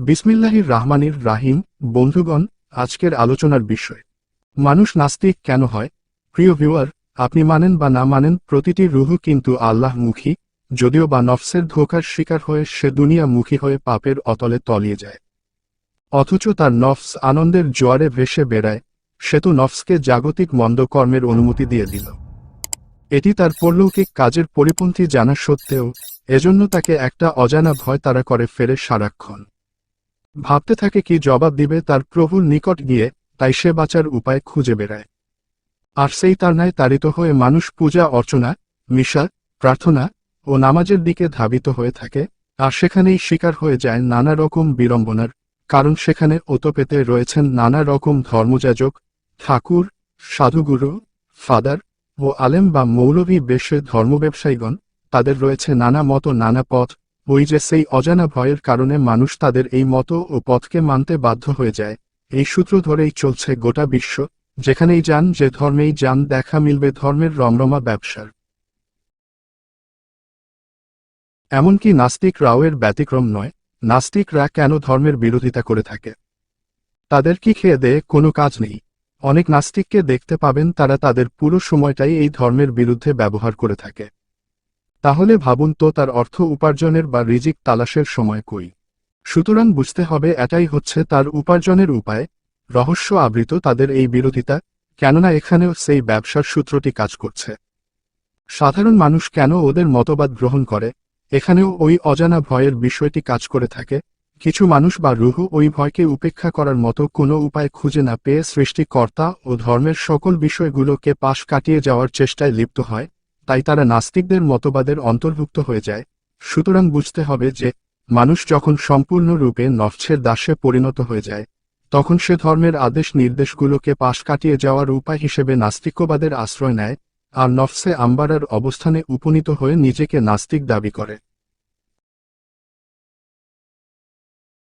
বিসমিল্লাহির রাহমানির রাহিম। বন্ধুগণ, আজকের আলোচনার বিষয়, মানুষ নাস্তিক কেন হয়। প্রিয় ভিউয়ার, আপনি মানেন বা না মানেন, প্রতিটি রুহু কিন্তু আল্লাহমুখী, যদিও বা নফসের ধোঁকার শিকার হয়ে সে দুনিয়ামুখী হয়ে পাপের অতলে তলিয়ে যায়। অথচ তার নফস আনন্দের জোয়ারে ভেসে বেড়ায়। সে তো নফসকে জাগতিক মন্দ কর্মের অনুমতি দিয়ে দিল। এটি তার পরলৌকিক কাজের পরিপন্থী জানা সত্ত্বেও এজন্য তাকে একটা অজানা ভয় তাড়া করে ফেরে সারাক্ষণ। ভাবতে থাকে কি জবাব দিবে তার প্রভুর নিকট গিয়ে, তাই সে বাঁচার উপায় খুঁজে বেড়ায়। আর সেই তাড়নায় তাড়িত হয়ে মানুষ পূজা অর্চনা, মিশা, প্রার্থনা ও নামাজের দিকে ধাবিত হয়ে থাকে, আর সেখানেই শিকার হয়ে যায় নানা রকম বিড়ম্বনার, কারণ সেখানে ওতপেতে রয়েছেন নানা রকম ধর্মযাজক, ঠাকুর, সাধুগুরু, ফাদার ও আলেম বা মৌলভী বেশে ধর্মব্যবসায়ীগণ। তাদের রয়েছে নানা মত, নানা পথ। ওই যে সেই অজানা ভয়ের কারণে মানুষ তাদের এই মত ও পথকে মানতে বাধ্য হয়ে যায়। এই সূত্র ধরেই চলছে গোটা বিশ্ব, যেখানেই যান, যে ধর্মেই যান, দেখা মিলবে ধর্মের রমরমা ব্যবসার। এমনকি নাস্তিকরাও এর ব্যতিক্রম নয়। নাস্তিকরা কেন ধর্মের বিরোধিতা করে থাকে? তাদের কি খেয়ে দেয়ে কোনো কাজ নেই? অনেক নাস্তিককে দেখতে পাবেন তারা তাদের পুরো সময়টাই এই ধর্মের বিরুদ্ধে ব্যবহার করে থাকে। তাহলে ভাবুন তো, তার অর্থ উপার্জনের বা রিজিক তালাশের সময় কই? সুতরাং বুঝতে হবে, এটাই হচ্ছে তার উপার্জনের উপায়। রহস্য আবৃত তাদের এই বিরোধিতা, কেননা এখানেও সেই ব্যবসার সূত্রটি কাজ করছে। সাধারণ মানুষ কেন ওদের মতবাদ গ্রহণ করে? এখানেও ওই অজানা ভয়ের বিষয়টি কাজ করে থাকে। কিছু মানুষ বা রুহু ওই ভয়কে উপেক্ষা করার মতো কোনো উপায় খুঁজে না পেয়ে সৃষ্টিকর্তা ও ধর্মের সকল বিষয়গুলোকে পাশ কাটিয়ে যাওয়ার চেষ্টায় লিপ্ত হয়, তাই তারা নাস্তিকদের মতবাদের অন্তর্ভুক্ত হয়ে যায়। সুতরাং বুঝতে হবে যে, মানুষ যখন সম্পূর্ণরূপে নফসের দাসে পরিণত হয়ে যায়, তখন সে ধর্মের আদেশ নির্দেশগুলোকে পাশ কাটিয়ে যাওয়ার উপায় হিসেবে নাস্তিক্যবাদের আশ্রয় নেয়, আর নফসে আম্বারার অবস্থানে উপনীত হয়ে নিজেকে নাস্তিক দাবি করে।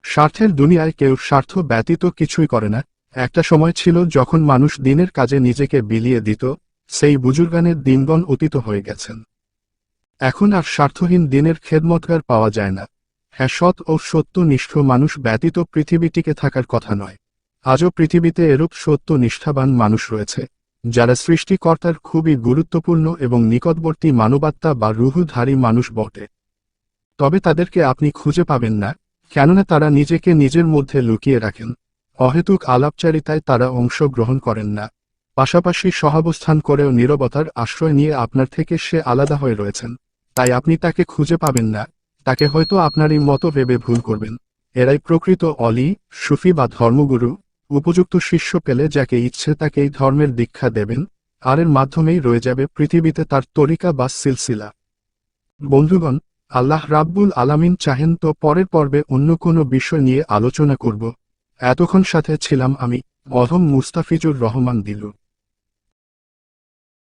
স্বার্থের দুনিয়ায় কেউ স্বার্থ ব্যতীত কিছুই করে না। একটা সময় ছিল যখন মানুষ দিনের কাজে নিজেকে বিলিয়ে দিত, সেই বুজুর্গানের দিনগণ অতীত হয়ে গেছেন। এখন আর স্বার্থহীন দিনের খেদমতগার পাওয়া যায় না। হ্যাঁ, সৎ ও সত্যনিষ্ঠ মানুষ ব্যতীত পৃথিবী টিকে থাকার কথা নয়। আজও পৃথিবীতে এরূপ সত্যনিষ্ঠাবান মানুষ রয়েছে, যারা সৃষ্টিকর্তার খুবই গুরুত্বপূর্ণ এবং নিকটবর্তী মানবাত্মা বা রুহুধারী মানুষ বটে। তবে তাদেরকে আপনি খুঁজে পাবেন না, কেননা তারা নিজেকে নিজের মধ্যে লুকিয়ে রাখেন। অহেতুক আলাপচারিতায় তারা অংশগ্রহণ করেন না। পাশাপাশি সহাবস্থান করেও নীরবতার আশ্রয় নিয়ে আপনার থেকে সে আলাদা হয়ে রয়েছেন। তাই আপনি তাকে খুঁজে পাবেন না। তাকে হয়তো আপনারই মতো ভেবে ভুল করবেন। এরাই প্রকৃত অলি, সুফি বা ধর্মগুরু। উপযুক্ত শিষ্য পেলে যাকে ইচ্ছে তাকেই ধর্মের দীক্ষা দেবেন, আর এর মাধ্যমেই রয়ে যাবে পৃথিবীতে তার তরিকা বা সিলসিলা। বন্ধুগণ, আল্লাহ রাব্বুল আলামিন চাহেন তো পরের পর্বে অন্য কোনো বিষয় নিয়ে আলোচনা করব। এতক্ষণ সাথে ছিলাম আমি, অধম মুস্তাফিজুর রহমান দিলু।